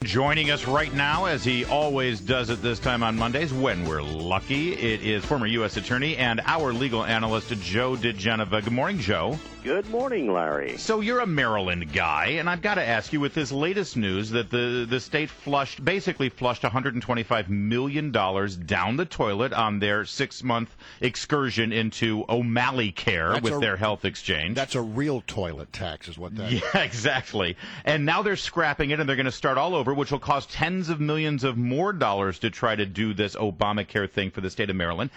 Joining us right now, as he always does at this time on Mondays, when we're lucky, it is former U.S. Attorney and our legal analyst, Joe DiGenova. Good morning, Joe. Good morning, Larry. So you're a Maryland guy, and I've got to ask you, with this latest news that the state basically flushed $125 million down the toilet on their 6-month excursion into O'Malley Care with their health exchange. That's a real toilet tax is what that is. Yeah, exactly. And now they're scrapping it, and they're going to start all over, which will cost tens of millions of more dollars to try to do this Obamacare thing for the state of Maryland.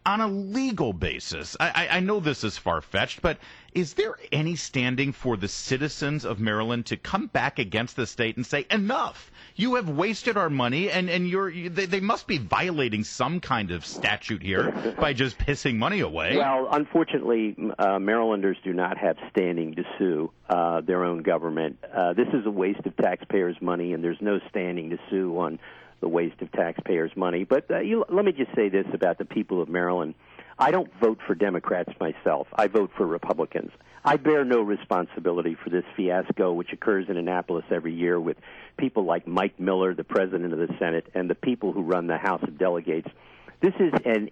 On a legal basis, I know this is far-fetched, but is there any standing for the citizens of Maryland to come back against the state and say, enough, you have wasted our money, and they must be violating some kind of statute here by just pissing money away? Well, unfortunately, Marylanders do not have standing to sue their own government. This is a waste of taxpayers' money, and there's no standing to sue on the waste of taxpayers' money. But let me just say this about the people of Maryland. I don't vote for Democrats myself. I vote for Republicans. I bear no responsibility for this fiasco which occurs in Annapolis every year with people like Mike Miller, the president of the Senate, and the people who run the House of Delegates. This is a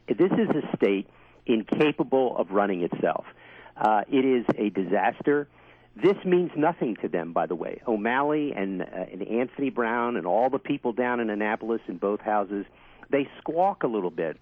state incapable of running itself. It is a disaster. This means nothing to them, by the way. O'Malley and Anthony Brown and all the people down in Annapolis in both houses, they squawk a little bit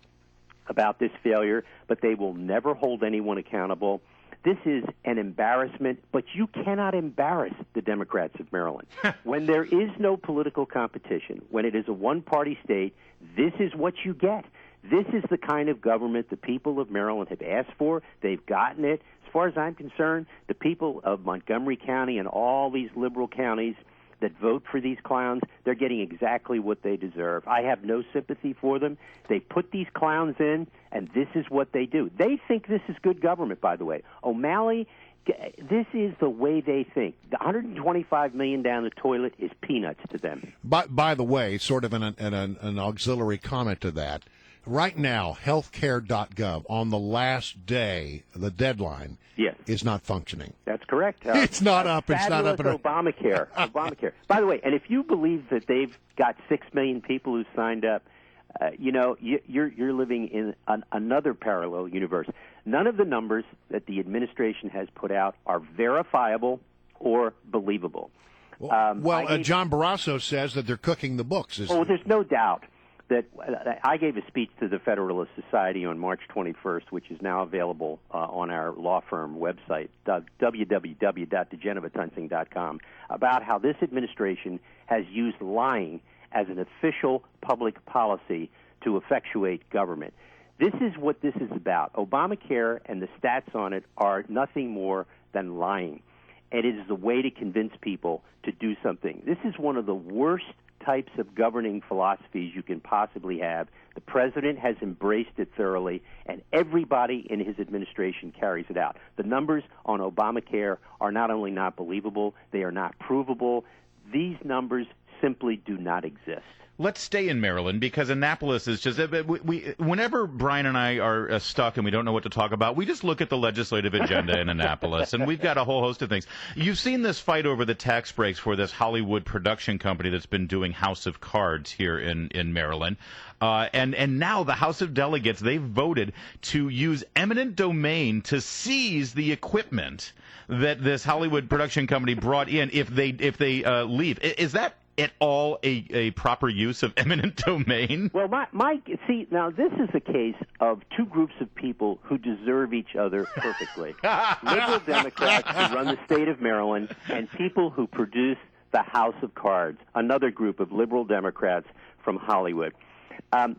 about this failure, but they will never hold anyone accountable. This is an embarrassment, but you cannot embarrass the Democrats of Maryland. When there is no political competition, when it is a one-party state, this is what you get. This is the kind of government the people of Maryland have asked for. They've gotten it. As far as I'm concerned, the people of Montgomery County and all these liberal counties that vote for these clowns, they're getting exactly what they deserve. I have no sympathy for them. They put these clowns in, and this is what they do. They think this is good government, by the way. O'Malley, this is the way they think. The $125 million down the toilet is peanuts to them. By the way, sort of an auxiliary comment to that, right now, healthcare.gov, on the last day, the deadline, yes, is not functioning. That's correct. It's not up. It's not up. Obamacare. Obamacare. By the way, and if you believe that they've got 6 million people who signed up, you're living in another parallel universe. None of the numbers that the administration has put out are verifiable or believable. John Barrasso says that they're cooking the books. There's no doubt that I gave a speech to the Federalist Society on March 21st, which is now available on our law firm website, www.digenovatonsing.com, about how this administration has used lying as an official public policy to effectuate government. This is what this is about. Obamacare and the stats on it are nothing more than lying. And it is a way to convince people to do something. This is one of the worst types of governing philosophies you can possibly have. The president has embraced it thoroughly, and everybody in his administration carries it out. The numbers on Obamacare are not only not believable, they are not provable. These numbers simply do not exist. Let's stay in Maryland, because Annapolis is just whenever Brian and I are stuck and we don't know what to talk about, we just look at the legislative agenda in Annapolis, and we've got a whole host of things. You've seen this fight over the tax breaks for this Hollywood production company that's been doing House of Cards here in Maryland. And now the House of Delegates, they've voted to use eminent domain to seize the equipment that this Hollywood production company brought in if they leave. Is that at all a proper use of eminent domain? Well, Mike, see, now this is a case of two groups of people who deserve each other perfectly. Liberal Democrats who run the state of Maryland and people who produce the House of Cards, another group of liberal Democrats from Hollywood. A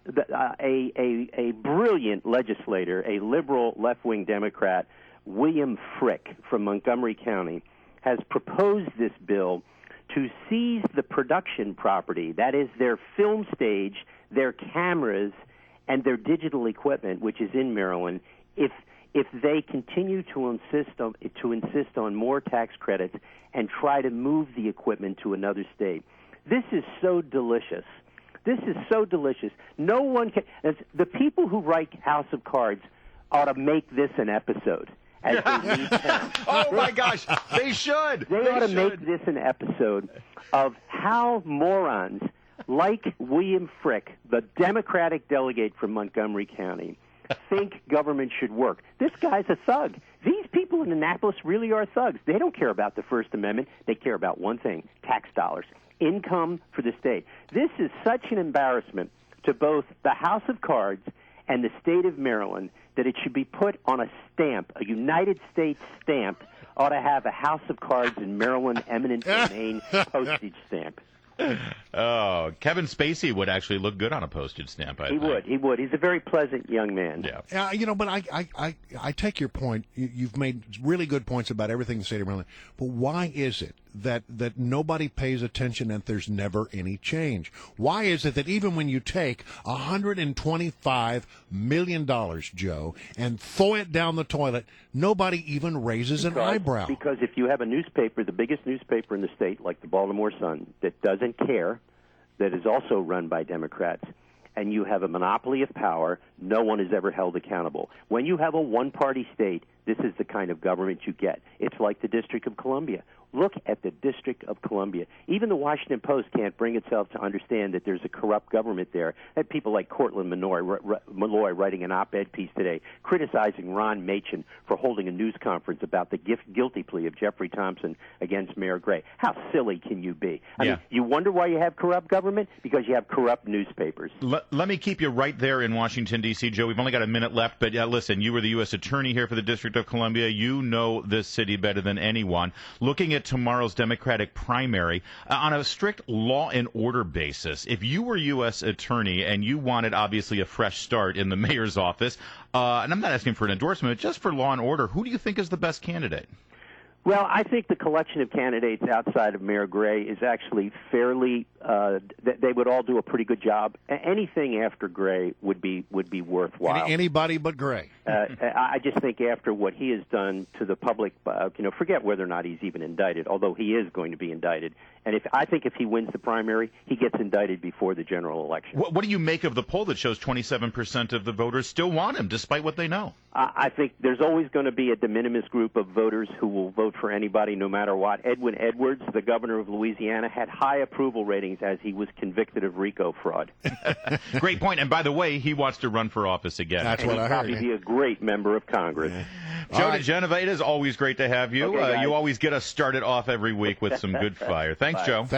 brilliant legislator, a liberal left-wing Democrat, William Frick from Montgomery County, has proposed this bill to seize the production property, that is their film stage, their cameras, and their digital equipment, which is in Maryland, if they continue to insist on more tax credits and try to move the equipment to another state. This is so delicious. This is so delicious. No one can. The people who write House of Cards ought to make this an episode as they leave town. Oh my gosh, they should. They ought to should. make this an episode of how morons like William Frick, the Democratic delegate from Montgomery County, think government should work. This guy's a thug. These people in Annapolis really are thugs. They don't care about the First Amendment. They care about one thing, tax dollars, income for the state. This is such an embarrassment to both the House of Cards and the state of Maryland that it should be put on a stamp, a United States stamp, ought to have a House of Cards in Maryland eminent domain postage stamp. Oh, Kevin Spacey would actually look good on a postage stamp. I think. He would. He's a very pleasant young man. Yeah. But I take your point. You've made really good points about everything in the state of Maryland. But why is it that nobody pays attention and there's never any change? Why is it that even when you take $125 million, Joe, and throw it down the toilet, nobody even raises an eyebrow? Because if you have a newspaper, the biggest newspaper in the state, like the Baltimore Sun, that doesn't care, that is also run by Democrats, and you have a monopoly of power, no one is ever held accountable. When you have a one-party state, this is the kind of government you get. It's like the District of Columbia. Look at the District of Columbia. Even the Washington Post can't bring itself to understand that there's a corrupt government there. And people like Cortland Malloy writing an op-ed piece today criticizing Ron Machin for holding a news conference about the guilty plea of Jeffrey Thompson against Mayor Gray. How silly can you be? I mean, you wonder why you have corrupt government? Because you have corrupt newspapers. Let me keep you right there in Washington, D.C., Joe. We've only got a minute left, but listen, you were the U.S. Attorney here for the District of Columbia. You know this city better than anyone. Looking at tomorrow's Democratic primary, on a strict law and order basis, if you were U.S. Attorney and you wanted, obviously, a fresh start in the mayor's office, and I'm not asking for an endorsement, just for law and order, who do you think is the best candidate? Well, I think the collection of candidates outside of Mayor Gray is actually fairly. They would all do a pretty good job. Anything after Gray would be worthwhile. Anybody but Gray. I just think after what he has done to the public, forget whether or not he's even indicted. Although he is going to be indicted, and I think if he wins the primary, he gets indicted before the general election. What do you make of the poll that shows 27% of the voters still want him, despite what they know? I think there's always going to be a de minimis group of voters who will vote for anybody, no matter what. Edwin Edwards, the governor of Louisiana, had high approval ratings as he was convicted of RICO fraud. Great point. And by the way, he wants to run for office again. That's what I heard. He'd be a great member of Congress. Yeah. Joe DiGenova, it is always great to have you. Okay, you always get us started off every week with some good fire. Thanks, Bye. Joe.